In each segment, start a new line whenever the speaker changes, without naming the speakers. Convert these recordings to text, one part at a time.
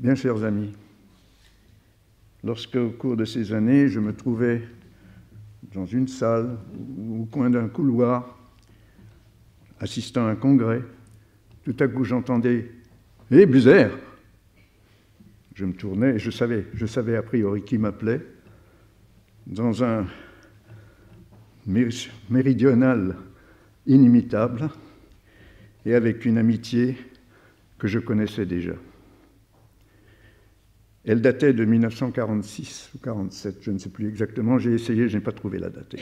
Bien chers amis, lorsque, au cours de ces années, je me trouvais dans une salle ou au coin d'un couloir, assistant à un congrès, tout à coup j'entendais « Hé, Buser !» Je me tournais et je savais a priori qui m'appelait, dans un méridional inimitable et avec une amitié que je connaissais déjà. Elle datait de 1946 ou 47, je ne sais plus exactement, j'ai essayé, je n'ai pas trouvé la date.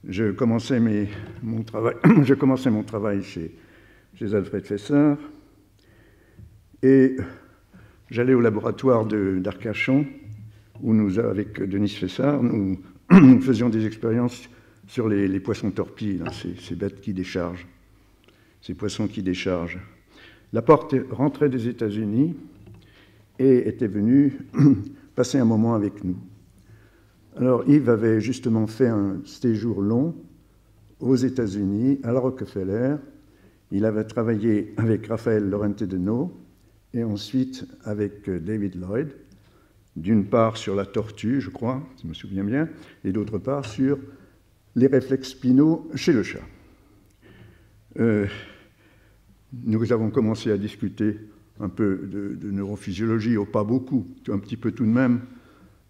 Je commençais mon travail chez Alfred Fessard et j'allais au laboratoire d'Arcachon où avec Denis Fessard, nous faisions des expériences sur les poissons torpilles, ces bêtes qui déchargent, ces poissons qui déchargent. Laporte rentrait des États-Unis et était venu passer un moment avec nous. Alors Yves avait justement fait un séjour long aux États-Unis, à la Rockefeller. Il avait travaillé avec Raphaël Lorente-Denot et ensuite avec David Lloyd, d'une part sur la tortue, je crois, si je me souviens bien, et d'autre part sur les réflexes spinaux chez le chat. Nous avons commencé à discuter un peu de neurophysiologie, pas beaucoup, un petit peu tout de même.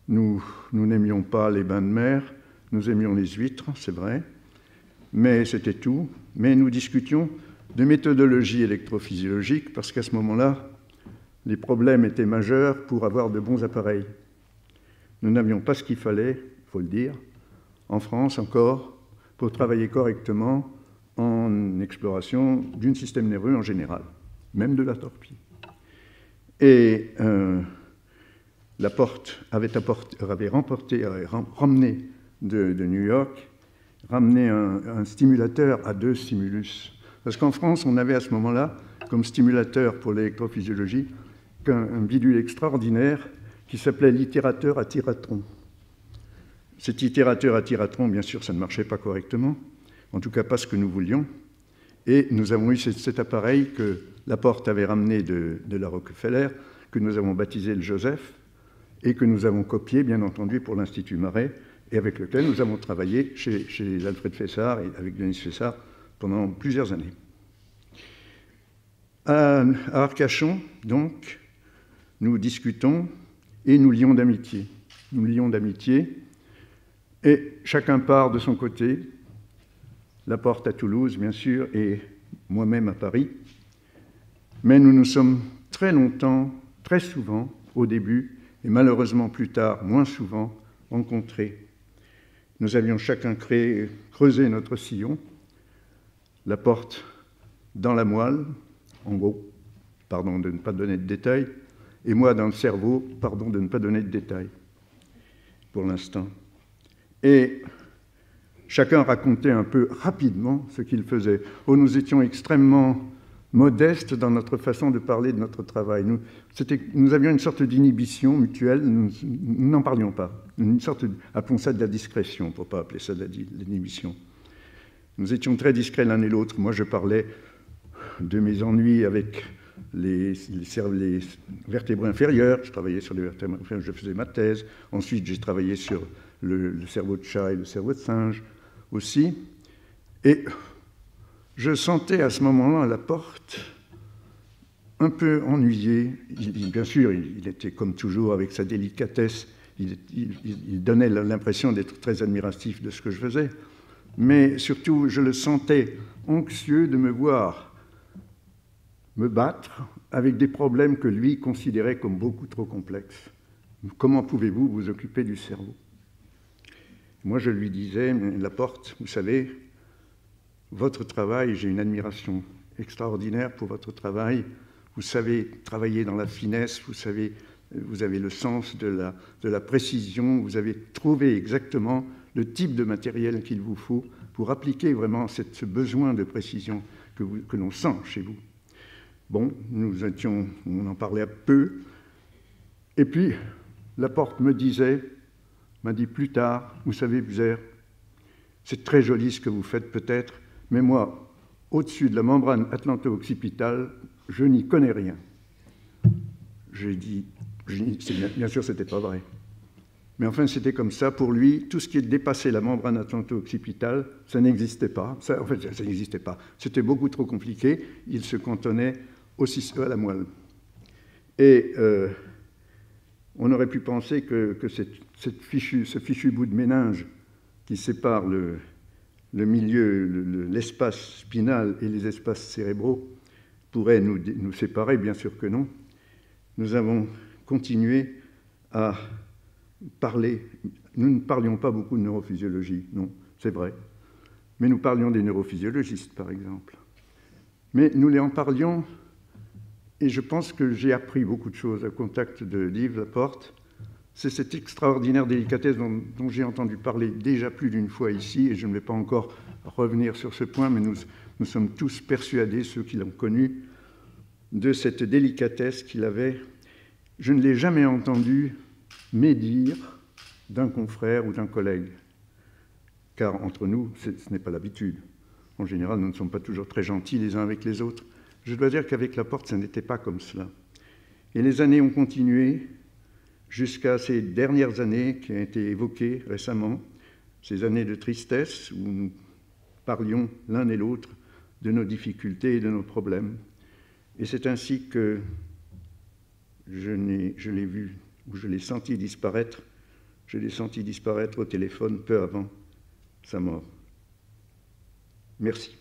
Nous n'aimions pas les bains de mer, nous aimions les huîtres, c'est vrai, mais c'était tout. Mais nous discutions de méthodologie électrophysiologique parce qu'à ce moment-là, les problèmes étaient majeurs pour avoir de bons appareils. Nous n'avions pas ce qu'il fallait, il faut le dire, en France encore, pour travailler correctement en exploration d'un système nerveux en général, même de la torpille. Et Laporte avait ramené de New York, un stimulateur à 2 stimulus. Parce qu'en France, on avait à ce moment-là, comme stimulateur pour l'électrophysiologie, un bidule extraordinaire qui s'appelait l'itérateur à tiratron. Cet itérateur à tiratron, bien sûr, ça ne marchait pas correctement, en tout cas pas ce que nous voulions. Et nous avons eu cet appareil que Laporte avait ramené de la Rockefeller, que nous avons baptisé le Joseph, et que nous avons copié, bien entendu, pour l'Institut Marais, et avec lequel nous avons travaillé chez Alfred Fessard et avec Denis Fessard pendant plusieurs années. À Arcachon, donc, nous discutons et nous lions d'amitié. Nous lions d'amitié, et chacun part de son côté, Laporte à Toulouse, bien sûr, et moi-même à Paris. Mais nous nous sommes très longtemps, très souvent, au début, et malheureusement plus tard, moins souvent, rencontrés. Nous avions chacun creusé notre sillon, Laporte dans la moelle, en gros, pardon de ne pas donner de détails, et moi dans le cerveau, pardon de ne pas donner de détails, pour l'instant. Et chacun racontait un peu rapidement ce qu'il faisait. Oh, nous étions extrêmement modestes dans notre façon de parler de notre travail. Nous avions une sorte d'inhibition mutuelle, nous n'en parlions pas. Appelons ça de la discrétion, pour ne pas appeler ça de l'inhibition. Nous étions très discrets l'un et l'autre. Moi, je parlais de mes ennuis avec les vertébrés inférieurs. Je travaillais sur les vertébrés inférieurs, je faisais ma thèse. Ensuite, j'ai travaillé sur le cerveau de chat et le cerveau de singe aussi. Et je sentais à ce moment-là Laporte un peu ennuyé. Bien sûr, il était comme toujours avec sa délicatesse. Il donnait l'impression d'être très admiratif de ce que je faisais. Mais surtout, je le sentais anxieux de me voir me battre avec des problèmes que lui considérait comme beaucoup trop complexes. Comment pouvez-vous vous occuper du cerveau ? Moi, je lui disais, Laporte, vous savez, votre travail, j'ai une admiration extraordinaire pour votre travail. Vous savez travailler dans la finesse, vous avez le sens de la précision, vous avez trouvé exactement le type de matériel qu'il vous faut pour appliquer vraiment ce besoin de précision que l'on sent chez vous. Bon, on en parlait peu. Et puis, Laporte m'a dit plus tard, vous savez, Buser, c'est très joli ce que vous faites peut-être, mais moi, au-dessus de la membrane atlanto-occipitale, je n'y connais rien. j'ai dit, bien sûr, c'était pas vrai. Mais enfin, c'était comme ça. Pour lui, tout ce qui dépassait la membrane atlanto-occipitale, ça n'existait pas. En fait, ça n'existait pas. C'était beaucoup trop compliqué. Il se cantonnait aussi à la moelle. Et on aurait pu penser que ce fichu bout de méninge qui sépare le milieu, l'espace spinal et les espaces cérébraux pourrait nous séparer. Bien sûr que non. Nous avons continué à parler. Nous ne parlions pas beaucoup de neurophysiologie, non, c'est vrai. Mais nous parlions des neurophysiologistes, par exemple. Mais nous en parlions, et je pense que j'ai appris beaucoup de choses au contact de Yves Laporte. C'est cette extraordinaire délicatesse dont j'ai entendu parler déjà plus d'une fois ici, et je ne vais pas encore revenir sur ce point, mais nous sommes tous persuadés, ceux qui l'ont connu, de cette délicatesse qu'il avait. Je ne l'ai jamais entendu médire d'un confrère ou d'un collègue, car entre nous, ce n'est pas l'habitude. En général, nous ne sommes pas toujours très gentils les uns avec les autres. Je dois dire qu'avec Laporte, ça n'était pas comme cela. Et les années ont continué jusqu'à ces dernières années qui ont été évoquées récemment, ces années de tristesse où nous parlions l'un et l'autre de nos difficultés et de nos problèmes. Et c'est ainsi que je l'ai vu, ou je l'ai senti disparaître. Je l'ai senti disparaître au téléphone peu avant sa mort. Merci.